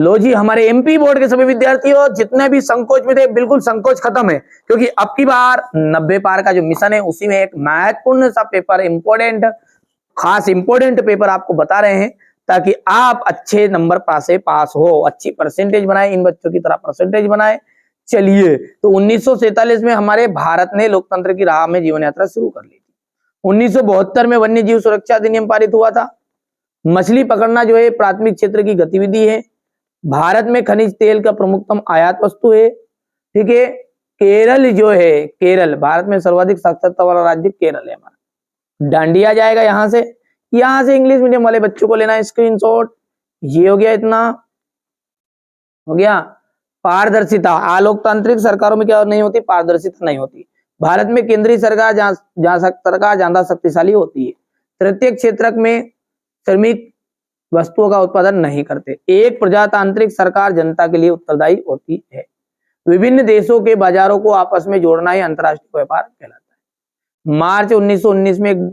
लो जी, हमारे MP board के सभी विद्यार्थियों जितने भी संकोच में थे, बिल्कुल संकोच खत्म है, क्योंकि अब की बार 90 पार का जो मिशन है उसी में एक महत्वपूर्ण सा पेपर, इंपॉर्टेंट, खास इंपॉर्टेंट पेपर आपको बता रहे हैं, ताकि आप अच्छे नंबर से पास हो, अच्छी परसेंटेज बनाए, इन बच्चों की तरह परसेंटेज बनाए। चलिए, तो 1947 में हमारे भारत ने लोकतंत्र की राह में जीवन यात्रा शुरू कर ली थी। 1972 में वन्य जीव सुरक्षा अधिनियम पारित हुआ था। मछली पकड़ना जो है प्राथमिक क्षेत्र की गतिविधि है। भारत में खनिज तेल का प्रमुखतम आयात वस्तु है। ठीक है। केरल जो है, केरल भारत में सर्वाधिक साक्षरता वाला राज्य केरल है हमारा। डांडिया जाएगा यहां से इंग्लिश मीडियम वाले बच्चों को लेना है स्क्रीनशॉट। ये हो गया, इतना हो गया। पारदर्शिता, आलोकतांत्रिक सरकारों में क्या नहीं होती, पारदर्शिता नहीं होती। भारत में केंद्रीय सरकार सरकार ज्यादा शक्तिशाली होती है। तृतीय क्षेत्र में श्रमिक वस्तुओं का उत्पादन नहीं करते। एक प्रजातांत्रिक सरकार जनता के लिए उत्तरदायी होती है। विभिन्न देशों के बाजारों को आपस में जोड़ना ही अंतर्राष्ट्रीय व्यापार कहलाता है। मार्च 1919 में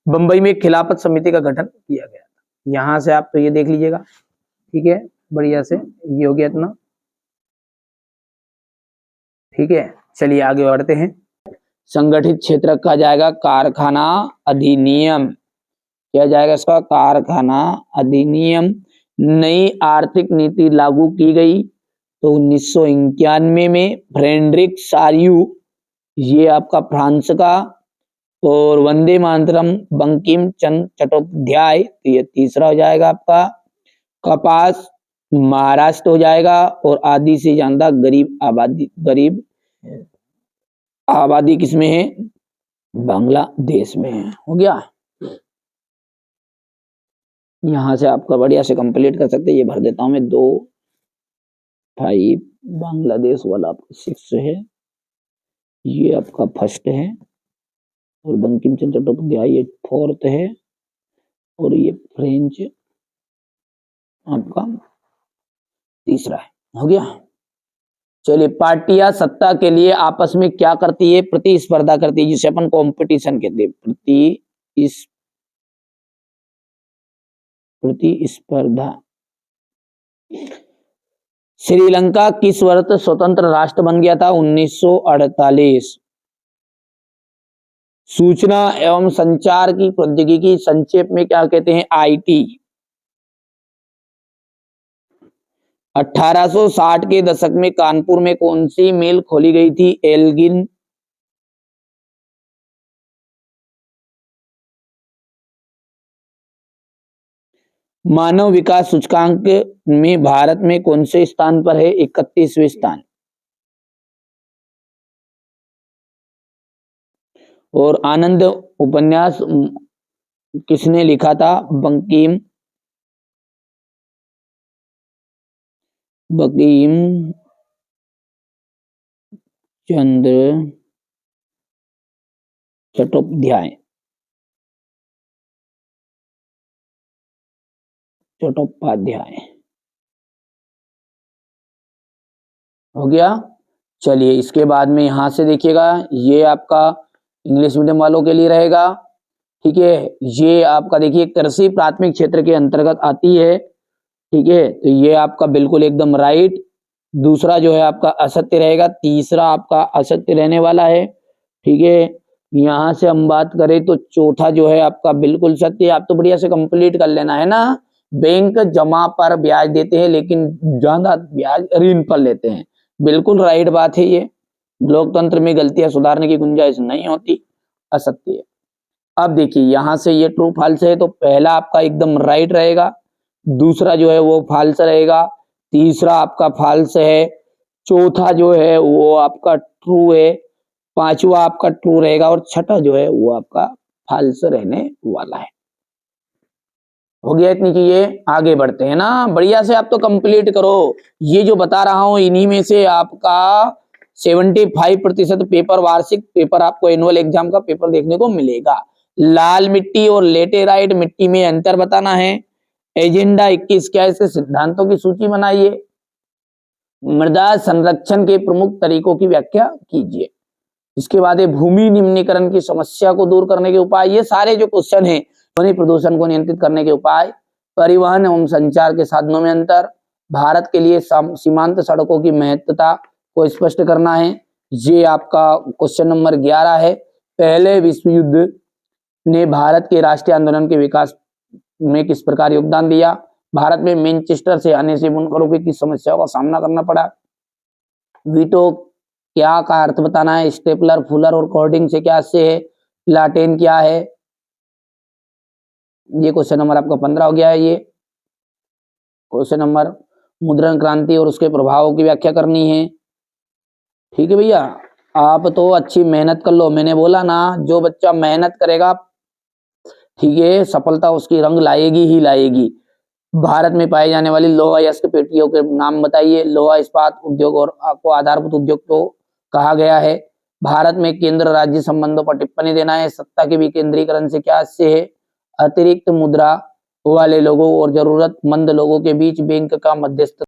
बंबई में खिलाफत समिति का गठन किया गया था। यहां से आप तो ये देख लीजिएगा, ठीक है, बढ़िया से। ये हो गया इतना, ठीक है। चलिए आगे बढ़ते हैं। संगठित क्षेत्र का जाएगा कारखाना अधिनियम, क्या जाएगा इसका, कारखाना अधिनियम। नई आर्थिक नीति लागू की गई तो 1991 में फ्रेडरिक सार्यू, ये आपका फ्रांस का, और वंदे मातरम बंकिम चंद्र चट्टोपाध्याय, तो ये तीसरा हो जाएगा आपका। कपास महाराष्ट्र हो जाएगा, और आधी से ज्यादा गरीब आबादी किसमें है, बांग्लादेश में है। हो गया, यहां से आपका बढ़िया से कंप्लीट कर सकते हैं। ये भर देता हूं मैं, 2 5 बांग्लादेश वाला आपका 6 है, ये आपका फर्स्ट है, और बंकिम चंद्र चट्टोपाध्याय ये 4th है, और ये फ्रेंच आपका तीसरा है। हो गया। चलिए, पार्टियां सत्ता के लिए आपस में क्या करती है, प्रतिस्पर्धा करती है, जिसे अपन कंपटीशन कहते हैं, प्रतिस्पर्धा। श्रीलंका किस वर्ष स्वतंत्र राष्ट्र बन गया था, 1948। सूचना एवं संचार की प्रौद्योगिकी संक्षेप में क्या कहते हैं, आईटी। 1860 के दशक में कानपुर में कौन सी मिल खोली गई थी, एल्गिन। मानव विकास सूचकांक में भारत में कौन से स्थान पर है, 31वें स्थान। और आनंद उपन्यास किसने लिखा था, बंकिम चंद्र चट्टोपाध्याय। हो गया। चलिए, इसके बाद में यहां से देखिएगा, ये आपका इंग्लिश मीडियम वालों के लिए रहेगा। ठीक है, ये आपका देखिए कृषि प्राथमिक क्षेत्र के अंतर्गत आती है। ठीक है, तो ये आपका बिल्कुल एकदम राइट। दूसरा जो है आपका असत्य रहेगा, तीसरा आपका असत्य रहने वाला है। ठीक है, यहां से हम बात करें तो चौथा जो है आपका बिल्कुल सत्य। आप तो बढ़िया से कंप्लीट कर लेना है ना। बैंक जमा पर ब्याज देते हैं, लेकिन ज्यादा ब्याज ऋण पर लेते हैं, बिल्कुल राइट बात है ये। लोकतंत्र में गलतियां सुधारने की गुंजाइश नहीं होती, असत्य है। अब देखिए, यहां से ये ट्रू फॉल्स है, तो पहला आपका एकदम राइट रहेगा, दूसरा जो है वो फॉल्स रहेगा, तीसरा आपका फॉल्स है, चौथा जो है वो आपका ट्रू है, पांचवा आपका ट्रू रहेगा, और छठा जो है वो आपका फॉल्स रहने वाला है। हो गया इतनी चीजें, आगे बढ़ते हैं ना। बढ़िया से आप तो कंप्लीट करो। ये जो बता रहा हूं, इन्हीं में से आपका 75% पेपर, वार्षिक पेपर, आपको एनुअल एग्जाम का पेपर देखने को मिलेगा। लाल मिट्टी और लेटेराइट मिट्टी में अंतर बताना है। एजेंडा 21 क्या है, इसके सिद्धांतों की सूची बनाइए। मृदा संरक्षण के प्रमुख तरीकों की व्याख्या कीजिए। इसके बाद भूमि निम्नीकरण की समस्या को दूर करने के उपाय। ये सारे जो क्वेश्चन है, ध्वनि प्रदूषण को नियंत्रित करने के उपाय, परिवहन एवं संचार के साधनों में अंतर, भारत के लिए सीमांत सड़कों की महत्वता को स्पष्ट करना है। ये आपका क्वेश्चन नंबर 11 है। पहले विश्व युद्ध ने भारत के राष्ट्रीय आंदोलन के विकास में किस प्रकार योगदान दिया? भारत में मैनचेस्टर से आने से बुनकरों की किस समस्याओं का सामना करना पड़ा? वीटो क्या का अर्थ बताना है? स्टेपलर, फुलर और कोर्डिंग से क्या से है? लाटेन क्या है? ये क्वेश्चन नंबर आपका 15 हो गया है। ये क्वेश्चन नंबर मुद्रण क्रांति और उसके प्रभावों की व्याख्या करनी है। ठीक है भैया, आप तो अच्छी मेहनत कर लो। मैंने बोला ना, जो बच्चा मेहनत करेगा, ठीक है, सफलता उसकी रंग लाएगी ही लाएगी। भारत में पाई जाने वाली लौह अयस्क पेटियों के नाम बताइए। लोहा इस्पात उद्योग और आपको आधारभूत उद्योग को कहा गया है। भारत में केंद्र राज्य संबंधों पर टिप्पणी देना है। सत्ता के विकेंद्रीकरण से क्या से है? अतिरिक्त मुद्रा वाले लोगों और जरूरतमंद लोगों के बीच बैंक का मध्यस्थ